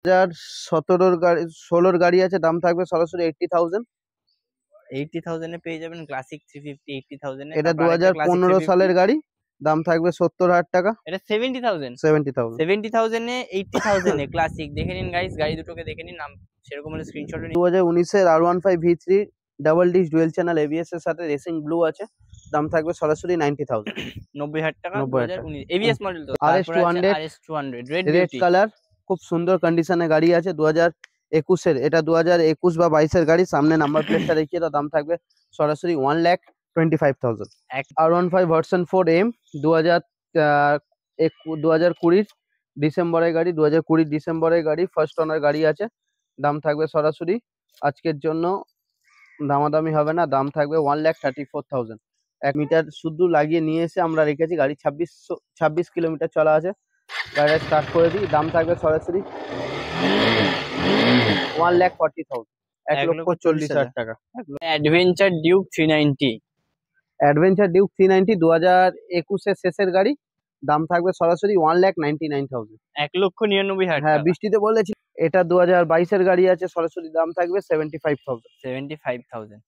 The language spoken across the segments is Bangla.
2017 গাড়ি 16 গাড়ি আছে, দাম থাকবে সরাসরি 80,000। 80,000 এ পেয়ে যাবেন ক্লাসিক 350 80,000 এ। এটা 2015 সালের গাড়ি, দাম থাকবে 70,000 টাকা। এটা 70,000 70,000 এ 80,000 এ ক্লাসিক। দেখে নিন গাইস, গাড়ি দুটোকে দেখে নিন, নাম সেরকম হলে স্ক্রিনশট নিন। 2019 এর R15 V3 double disc dual channel ABS এর সাথে রেসিং ব্লু আছে, দাম থাকবে সরাসরি 90,000। 90,000 টাকা। 90,000 ABS মডেল তো। RS200 রেড কালার, খুব সুন্দর কন্ডিশনে গাড়ি আছে, 2021 এর। এটা 2021 বা 22 এর গাড়ি। সামনে নাম্বার প্লেটটা দেখিয়ে দাও, দাম থাকবে সরাসরি 1,25,000। R15 ভার্সন 4M 2020 ডিসেম্বরের গাড়ি, 2020 ডিসেম্বরের গাড়ি, ফার্স্ট ওনার গাড়ি আছে, দাম থাকবে সরাসরি, আজকের জন্য দামাদামি হবে না, দাম থাকবে 1,34,000। 1 মিটার শুধু লাগিয়ে নিয়ে এসে আমরা রেখেছি, গাড়ি 26 কিলোমিটার চলা আছে। গাড়িটা স্টার্ট করে দিই, দাম থাকবে সরাসরি 1,40,000, 1,40,000 টাকা। Adventure Duke 390। অ্যাডভেঞ্চার ডিউক 390 2021 এর শেষের গাড়ি, দাম থাকবে সরাসরি 1,99,000। 1,99,000। হ্যাঁ, বৃষ্টিতে বলেছি। এটা 2022 এর গাড়ি আছে, সরাসরি দাম থাকবে 75,000। 75,000।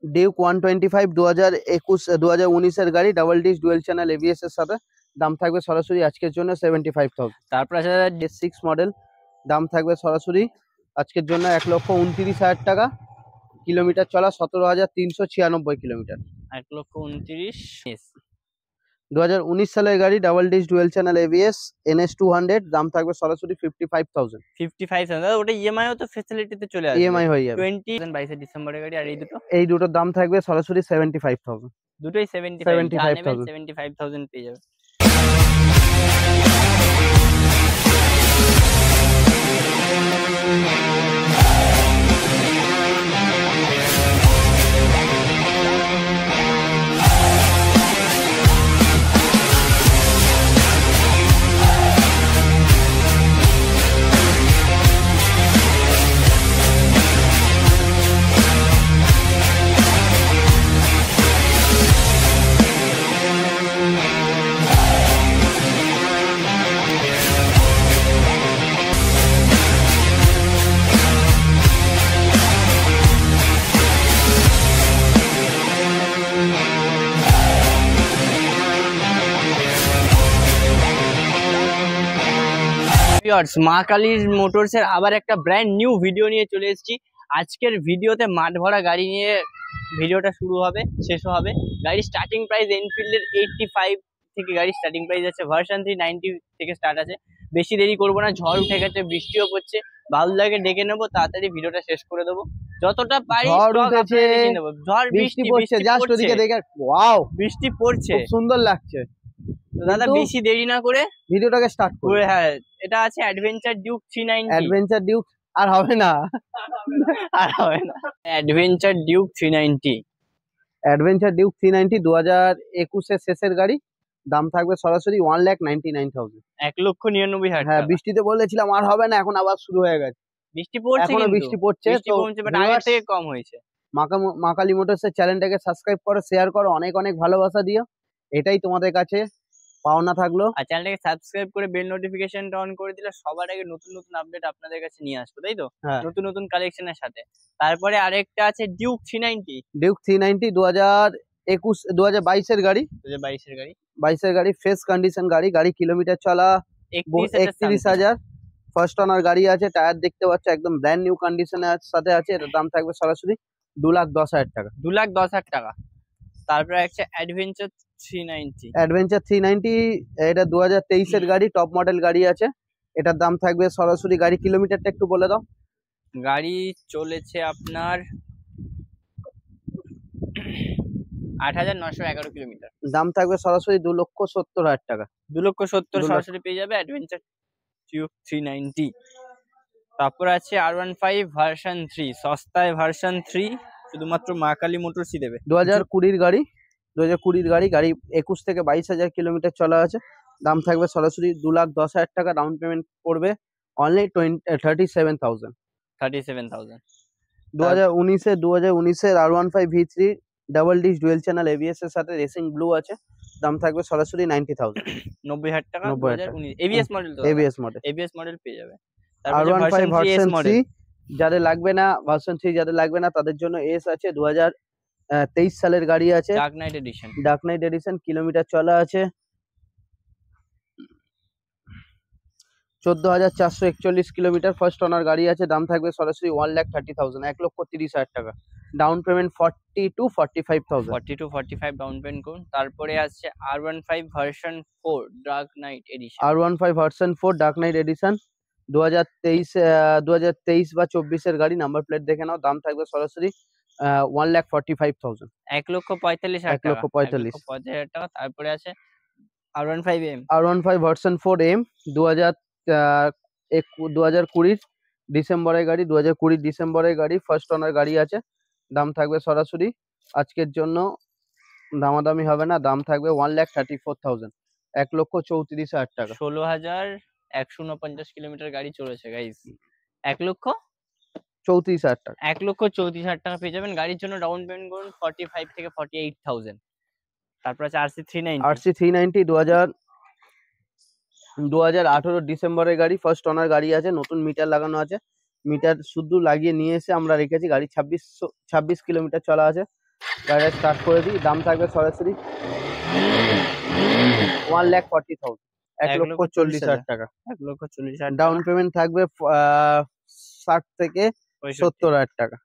ডিউক 125 2019 এর গাড়ি, double disc dual channel ABS এর সাথে, দাম থাকবে সরাসরি আজকের জন্য 75,000। তারপর আছে S6 মডেল, দাম থাকবে সরাসরি আজকের জন্য 1,29,000 টাকা। কিলোমিটার চলা 17,396 কিলোমিটার। 1,29,000। 2019 সালের গাড়ি, double disc dual channel ABS NS200, দাম থাকবে সরাসরি 55,000। 55,000 ওটা EMI ও তো ফ্যাসিলিটিতে চলে আসবে। EMI হয়ে যাবে। 2022 ডিসেম্বরের গাড়ি। আর এই দুটোর দাম থাকবে সরাসরি 75,000। দুটোই 75,000 75,000 পেয়ে যাবে। মা কালী মোটরস এর আবার একটা ব্র্যান্ড নিউ ভিডিও নিয়ে চলে এসেছি। আজকের ভিডিওতে মাঠ ভরা গাড়ি নিয়ে ভিডিওটা শুরু হবে, শেষও হবে। গাড়ির স্টার্টিং প্রাইস এনফিল্ডের 85 থেকে গাড়ি স্টার্টিং প্রাইস আছে। ভার্সন 3 90 থেকে স্টার্ট আছে। বেশি দেরি করবো না, ঝড় উঠে গেছে, বৃষ্টিও পড়ছে, ভালো লাগে ডেকে নেবো, তাড়াতাড়ি ভিডিওটা শেষ করে দেবো যতটা পারি। ঝড় বৃষ্টি পড়ছে, জাস্ট ওদিকে দেখে ওয়াও বৃষ্টি পড়ছে, খুব সুন্দর লাগছে। দাদা বেশি দেরি না করে ভিডিওটাকে স্টার্ট করে। হ্যাঁ, এটা আছে অ্যাডভেঞ্চার ডিউক 390। অ্যাডভেঞ্চার ডিউক আর হবে না, আর হবে না। Adventure Duke 390। অ্যাডভেঞ্চার ডিউক 390 2021 এর শেষের গাড়ি, দাম থাকবে সরাসরি 1,99,000। 1,99,000। হ্যাঁ, বৃষ্টিতে বলেছিলাম আর হবে না, এখন আবার শুরু হয়ে গেছে। বৃষ্টি পড়ছে, এখনো বৃষ্টি পড়ছে, বাট আগের থেকে কম হয়েছে। মা কালী মোটরস এর চ্যানেলটাকে সাবস্ক্রাইব করো, শেয়ার করো, অনেক অনেক ভালোবাসা দিও, এটাই তোমাদের কাছে পাওনা থাকলো। আর চ্যানেলটাকে সাবস্ক্রাইব করে বেল নোটিফিকেশনটা অন করে দিলে সবার আগে নতুন নতুন আপডেট আপনাদের কাছে নিয়ে আসবো, তাই তো? নতুন নতুন কালেকশনের সাথে। তারপরে আরেকটা আছে ডিউক 390। ডিউক 390 2022 এর গাড়ি, 22 এর গাড়ি, ফ্রেশ কন্ডিশন গাড়ি। গাড়ি কিলোমিটার চলা 31,000। ফার্স্ট ওনার গাড়ি আছে, টায়ার দেখতে পাচ্ছ একদম ব্র্যান্ড নিউ কন্ডিশনের সাথে আছে। এটার দাম থাকবে সরাসরি 2,10,000 টাকা। 2,10,000 টাকা। তারপরে একটা অ্যাডভেঞ্চার 390। অ্যাডভেঞ্চার 390, এটা 2023 এর গাড়ি, টপ মডেল গাড়ি আছে। এটার দাম থাকবে সরাসরি, গাড়ি কিলোমিটারটা একটু বলে দাও। গাড়ি চলেছে আপনার 8,911 কিলোমিটার। দাম থাকবে সরাসরি 2,70,000 টাকা। 2,70,000 সরাসরি পেয়ে যাবে অ্যাডভেঞ্চার ডিউক 390। তারপর আছে R15 ভার্সন 3, সস্তায় ভার্সন 3 শুধুমাত্র মা কালী মোটরসই দেবে। 2020 গাড়ি, 2020 গাড়ি। গাড়ি 21 থেকে 22,000 কিলোমিটার চলা আছে। দাম থাকবে সরাসরি 2,10,000 টাকা। ডাউন পেমেন্ট করবে অনলি 37,000। 37,000। 2019 এর R15 V3 double disc dual channel ABS এর সাথে রেসিং ব্লু আছে। দাম থাকবে সরাসরি 90,000। 90,000 টাকা। 2019 ABS মডেল তো? ABS model. ABS মডেল পেয়ে যাবে। তারপর আর one five version 3 S version model. 3 যাদের লাগবে না, ভার্সন 3 যাদের লাগবে না তাদের জন্য এস আছে, 2023 সালের গাড়ি আছে, dark knight edition. Dark knight edition, kilometre চলা আছে 14,441 কিলোমিটার, ফার্স্ট ওনার গাড়ি আছে, দাম থাকবে সরাসরি 1,30,000, 1,30,000 টাকা, down payment 40 to 45,000। 40 to 45 down payment করুন। তারপরে আসছে R15 version 4 dark knight edition. R15 version 4 dark knight edition 2023 বা 24 এর গাড়ি, নাম্বার প্লেট দেখে নাও, দাম থাকবে সরাসরি 1,45,000, 1,45,000 টাকা, 1,45,000। 1,45,000 টাকা। তারপরে আছে R15M। R15 ভার্সন 4M 2020 ডিসেম্বরের গাড়ি, 2020 ডিসেম্বরের গাড়ি, ফার্স্ট ওনার গাড়ি আছে, দাম থাকবে সরাসরি আজকের জন্য দামাদামি হবে না, দাম থাকবে 1,34,000, 1,34,000 টাকা। 16,149 কিলোমিটার গাড়ি চলেছে গাইস। 1,34,000 টাকা, 1,34,000 টাকা পেয়ে যাবেন। গাড়ির জন্য ডাউন পেমেন্ট করুন 45 থেকে 48,000। তারপর আছে RC390। RC390 2018 ডিসেম্বরের গাড়ি, ফার্স্ট ওনার গাড়ি আছে, নতুন মিটার লাগানো আছে, মিটার শুধু লাগিয়ে নিয়ে এসে আমরা রেখেছি, গাড়ি 26 কিলোমিটার চলা আছে, গাড়িটা স্টার্ট করে দিই, দাম থাকবে সরাসরি 1,40,000, 1,40,000 টাকা, 1,40,000 ডাউন পেমেন্ট থাকবে 60 থেকে 70,000 টাকা,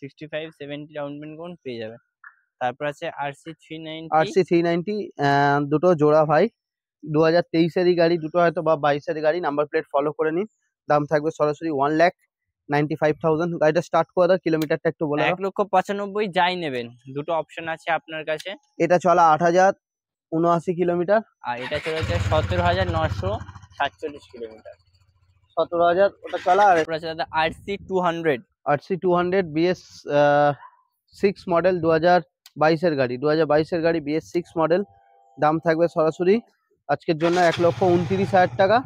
65-70 ডাউন পেমেন্ট করুন পেয়ে যাবেন। তারপর আছে RC390। RC390 দুটো জোড়া ভাই, 2023-এরই গাড়ি, দুটো হয়তো বা 22-এর গাড়ি, নাম্বার প্লেট ফলো করে নিন, দাম থাকবে সরাসরি 1,95,000, গাড়িটা স্টার্ট করে দাও, কিলোমিটারটা একটু বলে দাও। 1,95,000 যাই নেবেন, দুটো অপশন আছে আপনার কাছে। এটা চলা 8,079 কিলোমিটার, আর এটা চলেছে 17,947 কিলোমিটার। 17,000 ওটা চলা। আর তারপর আছে দাদা RC200। RC200 BS 6 মডেল, 2022-এর গাড়ি, 2022-এর গাড়ি, BS 6 মডেল, দাম থাকবে সরাসরি আজকের জন্য 1,29,000 টাকা,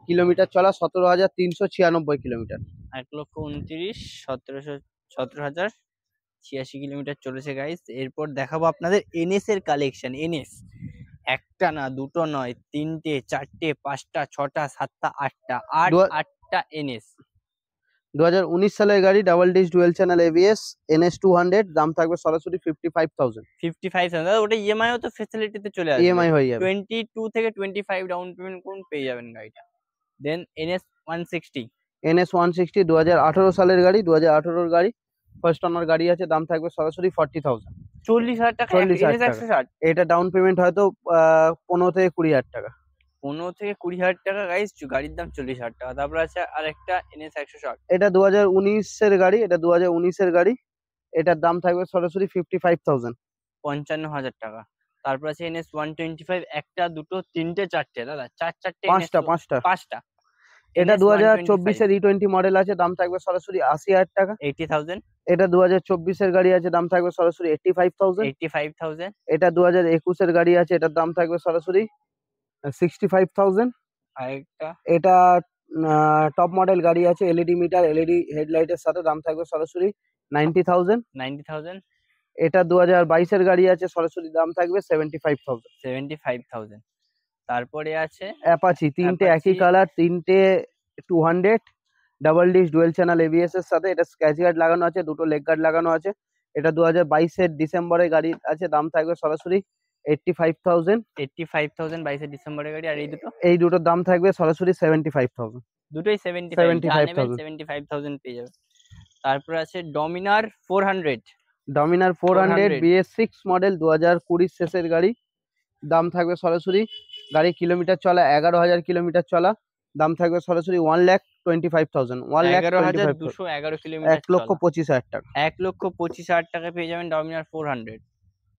কিলোমিটার চলা 17,396 কিলোমিটার। 1,29,000 17,086 কিলোমিটার চলেছে গাইস। এরপর দেখাবো আপনাদের NS এর কালেকশন। NS একটা না, দুটো নয়, তিনটে, চারটে, পাঁচটা, ছটা, সাতটা, আটটা, আটটা NS। 2019 সালের গাড়ি, double disc dual channel ABS, NS 200, দাম থাকবে সরাসরি 55,000। 55,000 দাদা, ওটা EMI ও তো ফ্যাসিলিটিতে চলে আসবে। EMI হয়ে যাবে। 22 থেকে 25 ডাউন পেমেন্ট করুন পেয়ে যাবেন গাড়িটা। দেন NS 160। NS 160 2018 সালের গাড়ি, 2018-এর গাড়ি, ফার্স্ট ওনার গাড়ি আছে, দাম থাকবে সরাসরি 40,000, 40,000 টাকা। 40,000 NS টাকা। 160 এটা ডাউন পেমেন্ট হয়তো 15 থেকে 20,000 টাকা, 15 থেকে 20,000 টাকা গাইস, গাড়ির দাম 40,000 টাকা। তারপর আছে আরেকটা NS 160। এটা 2019-এর গাড়ি, এটা 2019-এর গাড়ি, এটার দাম থাকবে সরাসরি 55,000, 55,000 টাকা। তারপর আছে NS 125, একটা, দুটো, তিনটে, চারটে দাদা, চারটে পাঁচটা। এটা NS 2024-এর E20 মডেল আছে, দাম থাকবে সরাসরি 80,000 টাকা। 80,000। এটা 2024-এর গাড়ি আছে, দাম থাকবে সরাসরি 85,000। 85,000। এটা 2021-এর গাড়ি আছে, এটার দাম থাকবে সরাসরি 65,000। আরেকটা এটা টপ মডেল গাড়ি আছে, LED মিটার, LED হেডলাইটের সাথে, দাম থাকবে সরাসরি 90,000। 90,000। এটা 2022-এর গাড়ি আছে, সরাসরি দাম থাকবে 75,000। 75,000। তারপরে আছে অ্যাপাচি, তিনটে একই কালার, তিনটে 200, double disc dual channel ABS এর সাথে, এটা স্ক্র্যাচ গার্ড লাগানো আছে, দুটো লেগ গার্ড লাগানো আছে, এটা 2022-এর ডিসেম্বরের গাড়ি আছে, দাম থাকবে সরাসরি 85,000। 85,000 22 ডিসেম্বরের গাড়ি। আর এই দুটোর দাম থাকবে সরাসরি 75,000, দুটোই 75,000 পেয়ে যাবেন। তারপর আছে ডমিনার 400। ডমিনার 400 BS 6 মডেল, 2020 শেষের গাড়ি, দাম থাকবে সরাসরি, গাড়ি কিলোমিটার চলা 11,000 কিলোমিটার চলা, দাম থাকবে সরাসরি 1,25,000, 11,211 কিলোমিটার, 1,25,000 টাকা, 1,25,000 টাকা পেয়ে যাবেন ডমিনার 400।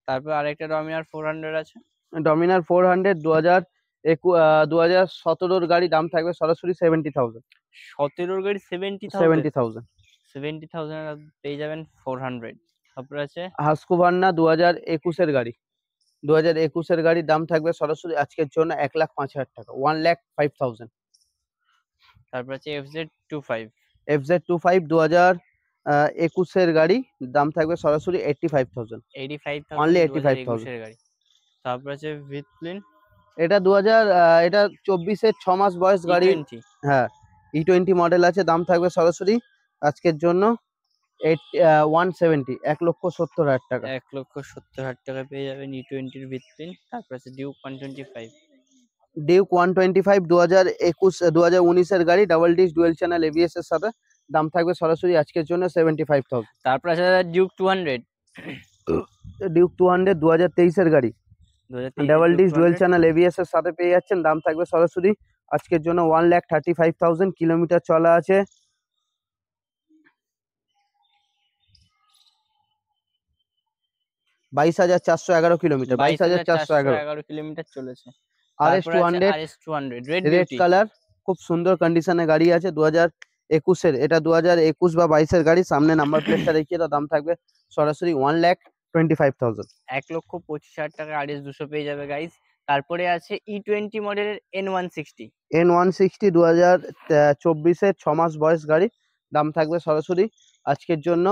তারপর আরেকটা ডমিনার 400 আছে, ডমিনার 400 2017-এর গাড়ি, দাম থাকবে সরাসরি 70,000, 17 গাড়ি 70,000। 70,000 পেয়ে যাবেন 400। তারপর আছে হাস্কুভার্না 2021-এর গাড়ি, 2021-এর গাড়ির দাম থাকবে সরাসরি আজকের জন্য 1,05,000 টাকা, 1,05,000। তারপর আছে FZ25। FZ25 2021-এর গাড়ি, দাম থাকবে সরাসরি 85,000, 85,000 অনলি 85,000 85,000। এর গাড়ি। তারপর আছে ভিটফ্লিন। এটা 2000 এটা 24-এর 6 মাস বয়স গাড়ি। E20। হ্যাঁ, E20 মডেল আছে, দাম থাকবে সরাসরি আজকের জন্য 170, 1,70,000 টাকা। 1,70,000 টাকা পেয়ে যাবেন E20 ভিত্তি। তারপর আছে ডিউক 125। ডিউক 125 2019 এর গাড়ি, double disc dual channel ABS এর সাথে, দাম থাকবে সরাসরি আজকের জন্য 75,000। তারপর আছে ডিউক 200। ডিউক 200 2023 এর গাড়ি, 2023 double Duke disc dual 200। Channel ABS এর সাথে পেয়ে যাচ্ছেন, দাম থাকবে সরাসরি আজকের জন্য 1,35,000। কিলোমিটার চলা আছে 22,411 কিলোমিটার, 22,411। 22,411 কিলোমিটার চলেছে। RS তারপর আছে 200 RS 200 red red beauty. Colour, খুব সুন্দর কন্ডিশনে গাড়ি আছে, 2021 এর। এটা 2021 বা 22 এর গাড়ি, সামনে নাম্বার প্লেটটা দেখিয়ে দাও। দাম থাকবে সরাসরি 1,25,000। 1,25,000 টাকা RS 200 পেয়ে যাবে গাইস। তারপরে আছে E20 মডেলের N160। N160 2024 এর 6 মাস বয়স গাড়ি, দাম থাকবে সরাসরি আজকের জন্য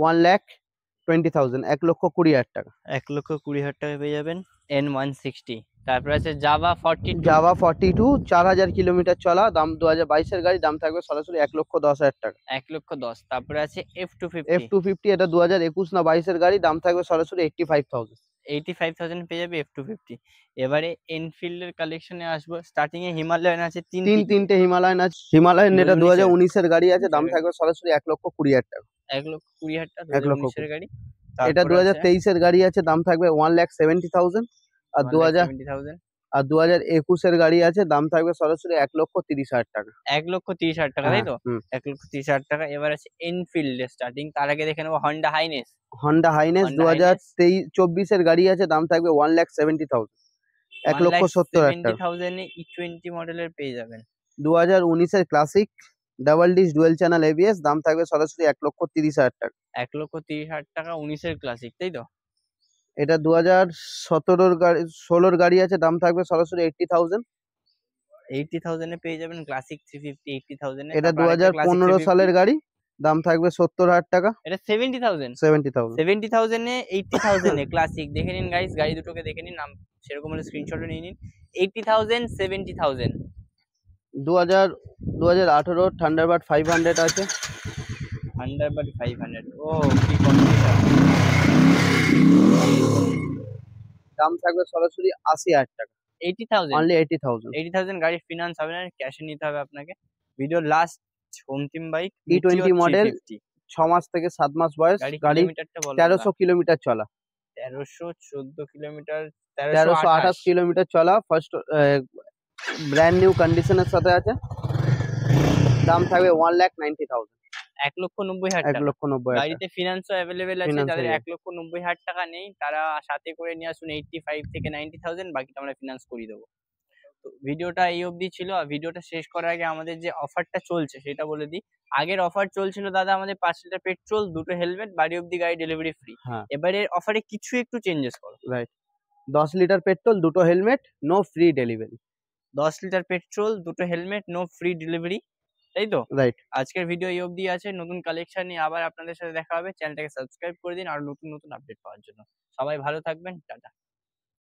1,20,000, 1,20,000 টাকা। 1,20,000 টাকা পেয়ে যাবেন N160। তারপর আছে জাভা 42। জাভা 42 4,000 কিলোমিটার চলা, দাম 2022 এর গাড়ি, দাম থাকবে সরাসরি 1,10,000 টাকা। 1,10,000। তারপরে আছে F250। F250 এটা 2021 না 22 এর গাড়ি, দাম থাকবে সরাসরি 85,000। 85,000 পেয়ে যাবে F250। এবারে এনফিল্ডের কালেকশনে আসবো। স্টার্টিং এ হিমালয়ান আছে তিনটে হিমালয়ান আছে। হিমালয়ান এটা 2019 এর গাড়ি আছে, দাম 2019 থাকবে সরাসরি 1,20,000 টাকা। 1,20,000 টাকা 1,20,000 2019 এর গাড়ি। এটা তারপর আছে 2023 এর গাড়ি আছে, দাম থাকবে 1,70,000। আর 1,70,000। 2021 এর গাড়ি আছে, দাম থাকবে সরাসরি 1,30,000 টাকা। 1,30,000 টাকা, তাই হ্যাঁ, তো? 1,30,000 টাকা। এবার আছে এনফিল্ডের স্টার্টিং। তার আগে দেখে নেবো Honda highness. Honda highness Honda highness 2024 এর গাড়ি আছে, দাম থাকবে 1,70,000, 1,70,000 টাকা। 1,70,000 এ E20 মডেলের পেয়ে যাবেন। 2019 এর classic, double disc dual channel ABS, দাম থাকবে সরাসরি 1,30,000 টাকা। 1,30,000 টাকা 19 এর ক্লাসিক, তাই তো? এটা 2017 গাড়ি, 16 গাড়ি আছে, দাম থাকবে সরাসরি 80,000। 80,000 এ পেয়ে যাবেন ক্লাসিক 350 80,000 এ। এটা তারপর আরেকটা ক্লাসিক 2015 সালের 350। গাড়ি, দাম থাকবে 70,000 টাকা। এটা 70,000। 70,000। 70,000 এ 80,000 এ ক্লাসিক। দেখে নিন গাইস, গাড়ি দুটোকে দেখে নিন, নাম সেরকম হলে স্ক্রিনশটও নিয়ে নিন। 80,000 70,000। 2018 থান্ডারবার্ড 500 আছে, থান্ডারবার্ড 500। ও কি কন্ডিশন! দাম থাকবে সরাসরি 80,000 টাকা। 80,000। অনলি 80,000। 80,000 গাড়ি ফিনান্স হবে না, ক্যাশে নিতে হবে আপনাকে। ভিডিও লাস্ট অন্তিম বাইক E20 মডেল, 350। 6 মাস থেকে 7 মাস বয়স গাড়ি গাড়ি, কিলোমিটারটা বলো। 1300 কিলোমিটার চলা। 1314 কিলোমিটার, 1328 1328। কিলোমিটার চলা, ফার্স্ট ব্র্যান্ড নিউ কন্ডিশনের সাথে আছে, দাম থাকবে 1,90,000, 1,90,000 টাকা। 1,90,000 টাকা। গাড়িতে ফিনান্সও অ্যাভেলেবেল আছে। ফিনান্স যাদের হয়ে যাবে। 1,90,000 টাকা নেই তারা সাথে করে নিয়ে আসুন 85 থেকে 90,000, বাকিটা আমরা ফিনান্স করিয়ে দেবো। তো ভিডিওটা এই অবধি ছিল। আর ভিডিওটা শেষ করার আগে আমাদের যে অফারটা চলছে সেটা বলে দিই। আগের অফার চলছিল দাদা আমাদের 5 লিটার পেট্রোল, 2টো হেলমেট, বাড়ি অবধি গাড়ি ডেলিভারি ফ্রি। হ্যাঁ, এবারে অফারে কিছু একটু চেঞ্জেস করো। রাইট। 10 লিটার পেট্রোল, 2টো helmet, no free delivery. 10 litre petrol, 2টো হেলমেট, নো ফ্রি ডেলিভারি, তাই তো? রাইট। আজকের ভিডিও এই অবধি আছে। নতুন কালেকশন নিয়ে আবার আপনাদের সাথে দেখা হবে। চ্যানেলটাকে সাবস্ক্রাইব করে দিন আর নতুন নতুন আপডেট পাওয়ার জন্য। সবাই ভালো থাকবেন, টাটা।